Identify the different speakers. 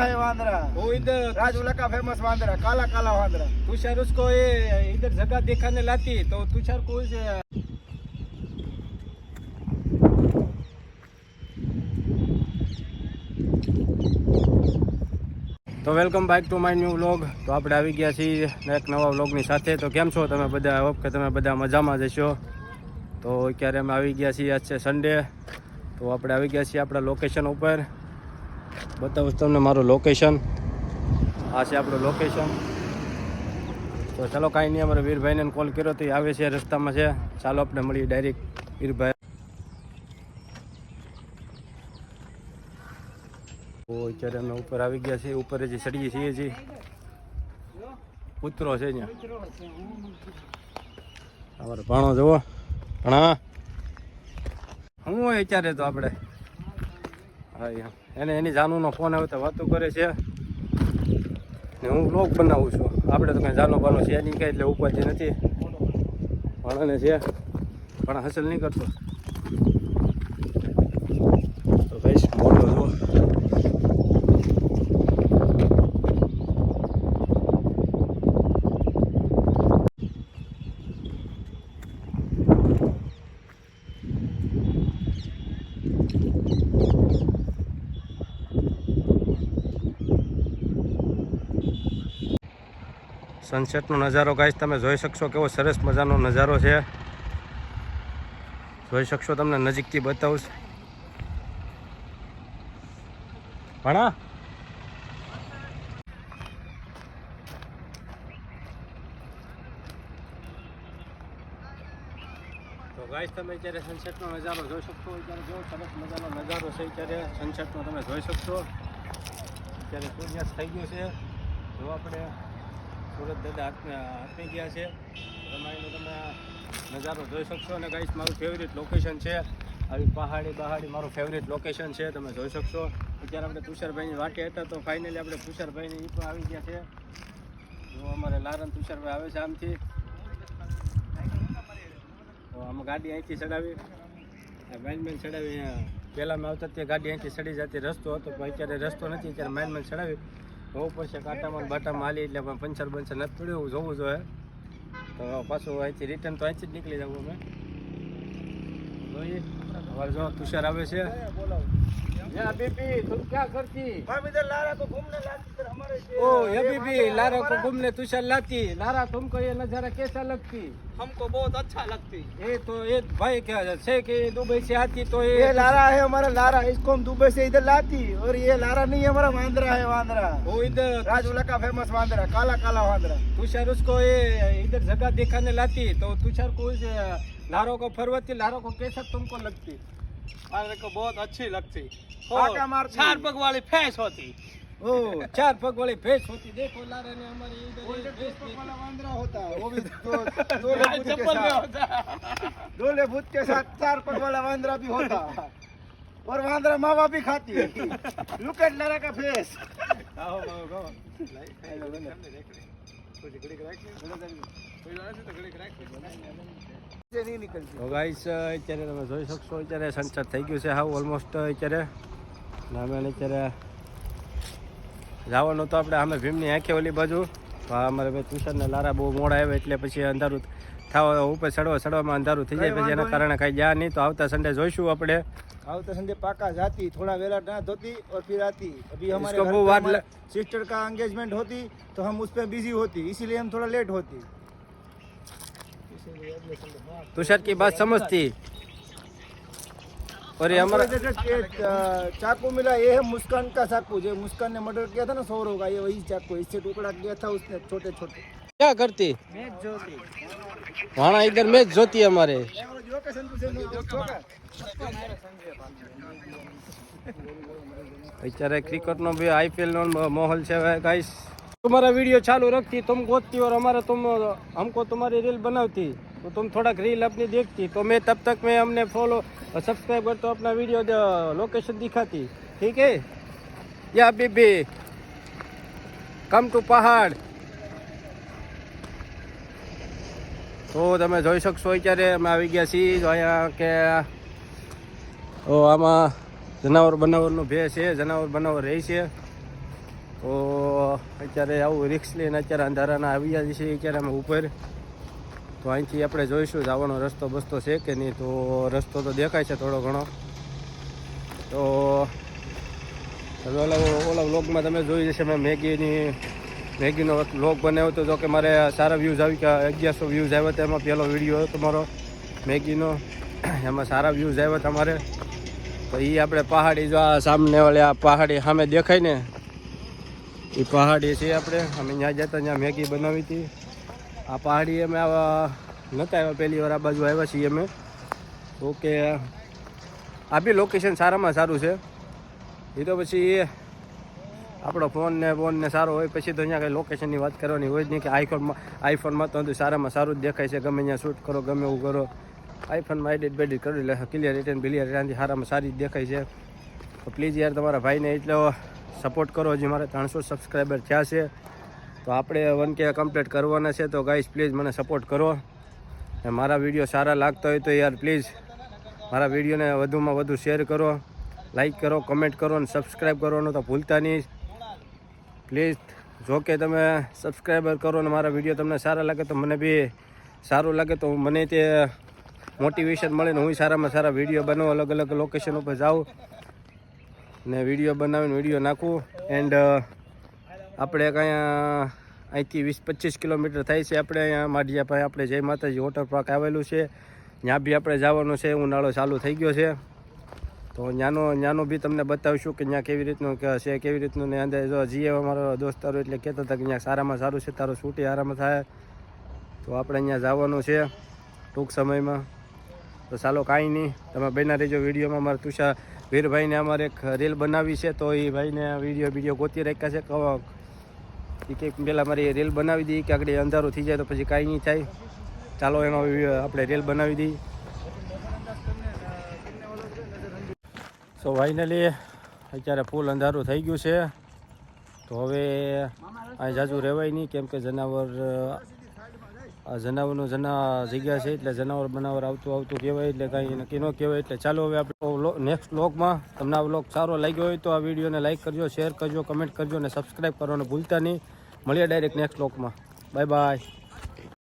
Speaker 1: है वांद्रा,
Speaker 2: वो इधर
Speaker 1: राजूला का फेमस वांद्रा, काला काला वांद्रा।
Speaker 2: तुषार उसको ये इधर जगह दिखाने लाती तो तुषार को तो welcome back to my new vlog. तो આપણે આવી ગયા છીએ એક નવા વ્લોગની સાથે। તો કેમ છો તમે બધા? હોપ કે તમે બધા મજામાં જ હશો। તો અત્યારે અમે આવી ગયા છીએ, આજ છે સન્ડે। તો આપણે આવી ગયા છીએ આપણા લોકેશન ઉપર। બતાવું તમને મારું લોકેશન। આ છે આપણું લોકેશન। તો ચાલો કાંઈ નહીં, અમારે વીરભાઈને કોલ કર્યો તો એ આવે છે, રસ્તામાં છે। ચાલો આપણે મળીએ ડાયરેક્ટ વીરભાઈ। તો અત્યારે અમે ઉપર આવી ગયા છીએ, ઉપર હજી ચડીએ છીએ જી। કૂતરો છે અહીંયા, અમારો ભાણો જુઓ। ભણા શું હોય અત્યારે? તો આપણે હા એને એની જાનુનો ફોન આવે તો વાતો કરે છે ને હું વ્લોગ બનાવું છું। આપણે તો કાંઈ જાનો બાનો છે નહીં કાંઈ, એટલે ઉપાધિ નથી। ભણાને છે પણ હાસલ નહીં કરતો તો ભાઈ મોટો જુઓ। સનસેટનો નજારો ગાઈસ તમે જોઈ શકશો, કેવો સરસ મજાનો નજારો છે। જોઈ શકશો, તમને નજીકથી બતાવું। ભણા તો ગાઈસ તમે અત્યારે સનસેટનો નજારો જોઈ શકશો। અત્યારે કેવો સરસ મજાનો નજારો છે, અત્યારે સનસેટનો તમે જોઈ શકશો। અત્યારે સૂર્યાસ્ત થઈ ગયો છે। જો આપણે સુરત દાદા હાથમાં ગયા છે, તમારે તમે નજારો જોઈ શકશો। અને ગાઈસ મારું ફેવરિટ લોકેશન છે, આવી પહાડી મારું ફેવરિટ લોકેશન છે, તમે જોઈ શકશો। અત્યારે આપણે તુષારભાઈની વાટે હતા તો ફાઇનલી આપણે તુષારભાઈને એ પણ આવી ગયા છે। જો અમારે લારન તુષારભાઈ આવે છે આમથી, તો આમાં ગાડી અહીંથી ચડાવી મેન ચડાવી। પહેલાં મેં આવતા ત્યાં ગાડી અહીંથી ચડી જતી, રસ્તો હતો પણ અત્યારે રસ્તો નથી, અત્યારે મેન ચડાવી જોવું પડશે। કાંટામાં બાટામાં હાલી એટલે પણ પંચર બંચર નથી પડ્યું, જોવું જોઈએ। તો પાછું અહીંથી રિટર્ન તો અહીંથી જ નીકળી જવું અમે જોઈએ। હવે જો તુષાર આવે છે। बीबी तुम क्या करती?
Speaker 1: हम इधर लारा को घूमने लाती, इधर हमारे
Speaker 2: ओ ये बीबी लारा को घूमने तुषार लाती। लारा तुमको ये नज़ारा कैसा लगती?
Speaker 1: हमको बहुत अच्छा लगती।
Speaker 2: ये तो ये भाई क्या है कि दुबई से आती तो
Speaker 1: ये लारा है हमारा, लारा इसको हम दुबई से इधर लाती। और ये लारा नहीं है हमारा, वांद्रा है वांद्रा।
Speaker 2: वो इधर
Speaker 1: राजूला का फेमस वांद्रा, काला काला वांद्रा।
Speaker 2: तुषार उसको ये इधर जगह दिखाने लाती तो तुषार को उस लारों को फरवती, लारों को कैसा तुमको लगती?
Speaker 1: हमारे को बहुत अच्छी लगती।
Speaker 2: चार पग वाली भैंस होती। ओ 4 पग वाली भैंस होती। देखो लारा ने हमारे इधर
Speaker 1: वाला वांद्रा होता है, वो भी दोले भूत के साथ 4 पग वाला वांद्रा भी होता। और वांद्रा मावा भी खाती है। लुक एट लारा का फेस।
Speaker 2: તો ગાઈસ અત્યારે તમે જોઈ શકશો, અત્યારે સનસેટ થઈ ગયું છે હાવ ઓલમોસ્ટ। અત્યારે અમે અત્યારે જવાનું તો આપણે અમે ભીમની આંખે ઓલી બાજુ, અમારે ભાઈ તુષારને લારા બહુ મોડા આવે એટલે પછી અંધારું થવા ઉપર ચડવામાં અંધારું થઈ જાય, પછી એના કારણે કાંઈ ગયા નહીં। તો આવતા સન્ડે જોઈશું આપણે।
Speaker 1: આવતા संडे पाका जाती, थोड़ा वेला ना धोती और फिर आती। अभी हमारे
Speaker 2: इसको
Speaker 1: घर
Speaker 2: वो
Speaker 1: पे
Speaker 2: वाट
Speaker 1: हमारे सिस्टर का एंगेजमेंट होती तो हम उस पर बिजी होती, इसीलिए हम थोड़ा लेट होती।
Speaker 2: तुषार की बात समझती। और ये हमारा
Speaker 1: चाकू मिला, ये है मुस्कान का चाकू, जो मुस्कान ने मर्डर किया था ना सौरव का, ये वही चाकू, इससे टुकड़ा किया था उसने छोटे छोटे।
Speaker 2: क्या करती?
Speaker 1: मैच जोती।
Speaker 2: हाँ इधर मैच जोती है हमारे। અત્યારે ક્રિકેટનો भी IPL નો માહોલ છે गाइस। तुम्हारा वीडियो चालू रखती, तुम गोतती और हमारा हमको तुम्हारी रील बनाती, तो तुम थोड़ा रील अपनी देखती, तो मैं तब तक मैं हमने फॉलो सब्सक्राइब कर तो अपना वीडियो लोकेशन दिखाती। ठीक है या बीबी कम टू पहाड़। તો તમે જોઈ શકશો અત્યારે અમે આવી ગયા છીએ અહીંયા કે આમાં જનાવર બનાવરનો ભે છે, જનાવર બનાવર રહે છે। તો અત્યારે આવું રિક્સ લઈને અત્યારે અંધારાના આવી ગયા છીએ અત્યારે અમે ઉપર. તો અહીંથી આપણે જોઈશું જવાનો રસ્તો બસ્તો છે કે નહીં. તો રસ્તો તો દેખાય છે થોડો ઘણો. તો તમે ઓલા વ્લોગમાં તમે જોઈ જશે મેં મેગીનો વ્લોગ બનાવ્યો હતો. જો કે મારે સારા વ્યૂઝ આવી કે 1100 વ્યૂઝ આવ્યા હતા. એમાં પહેલો વિડીયો હતો મારો મેગીનો, એમાં સારા વ્યૂઝ આવ્યા હતા મારે. તો એ આપણે પહાડી જો આ સામને ઓલે આ પહાડી સામે દેખાય ને એ પહાડી છે. આપણે અમે ત્યાં જતા ત્યાં મેગી બનાવી હતી. આ પહાડી અમે આવા નહોતા આવ્યા, પહેલી વાર આ બાજુ આવ્યા છીએ અમે. તો કે આ બી લોકેશન સારામાં સારું છે. એ તો પછી આપણો ફોનને સારો હોય પછી તો અહીંયા કંઈ લોકેશનની વાત કરવાની હોય જ નહીં. કે આઈફોનમાં તો સારામાં સારું જ દેખાય છે. ગમે ત્યાં શૂટ કરો, ગમે એવું કરો, આઈફોનમાં એડિટ બેડિટ કરી લે ક્લિયર ત્યાંથી સારામાં સારી જ દેખાય છે. તો પ્લીઝ યાર તમારા ભાઈને એટલો સપોર્ટ કરો. હજી મારે 300 સબસ્ક્રાઈબર થયા છે. તો આપણે 1K કમ્પ્લીટ કરવાના છે. તો ગાઈસ પ્લીઝ મને સપોર્ટ કરો. અને મારા વિડીયો સારા લાગતા હોય તો યાર પ્લીઝ મારા વિડીયોને વધુમાં વધુ શેર કરો, લાઈક કરો, કમેન્ટ કરો અને સબસ્ક્રાઈબ કરવાનું તો ભૂલતા નહીં પ્લીઝ. જો કે તમે સબસ્ક્રાઈબર કરો અને મારા વિડીયો તમને સારા લાગે તો મને બી સારું લાગે. તો મને તે મોટિવેશન મળે ને હું સારામાં સારા વિડીયો બનાવું, અલગ અલગ લોકેશન ઉપર જાઉં ને વિડીયો બનાવીને વિડીયો નાખું. એન્ડ આપણે અહીંથી 20-25 કિલોમીટર થાય છે. આપણે અહીંયા માઢિયા પાસે આપણે જય માતાજી વોટર પાર્ક આવેલું છે. ત્યાં બી આપણે જવાનું છે. ઉનાળો ચાલુ થઈ ગયો છે. તો ત્યાંનું બી તમને બતાવીશું કે ત્યાં કેવી રીતનું છે, કેવી રીતનું ને અંદર જો જીએ અમારો દોસ્તારો એટલે કહેતા હતા કે ત્યાં સારામાં સારું છે, તારો શૂટિંગ આરામાં થાય. તો આપણે અહીંયા જવાનું છે ટૂંક સમયમાં. તો ચાલો કાંઈ નહીં, તમે બન્યા રહેજો વિડીયોમાં. અમારા તુષાર વીરભાઈને અમારે એક રીલ બનાવી છે. તો એ ભાઈને વિડીયો ગોતી રાખ્યા છે. એ કંઈક પહેલાં મારી રીલ બનાવી દઈએ કે આગળ અંધારું થઈ જાય તો પછી કાંઈ નહીં થાય. ચાલો એનો આપણે રીલ બનાવી દઈએ. સો ફાઇનલી અત્યારે ફૂલ અંધારું થઈ ગયું છે. તો હવે અહીં જાજુ રહેવાય નહીં કેમ કે જનાવરનું જગ્યા છે એટલે જનાવર બનાવર આવતું કહેવાય એટલે કાંઈ નક્કી ન કહેવાય. એટલે ચાલો હવે આપણે નેક્સ્ટ વ્લોગમાં તમને આ વ્લોગ સારો લાગ્યો હોય તો આ વિડીયોને લાઈક કરજો, શેર કરજો, કમેન્ટ કરજો અને સબસ્ક્રાઈબ કરવાનું ભૂલતા નહીં. મળીએ ડાયરેક્ટ નેક્સ્ટ વ્લોગમાં. Bye bye.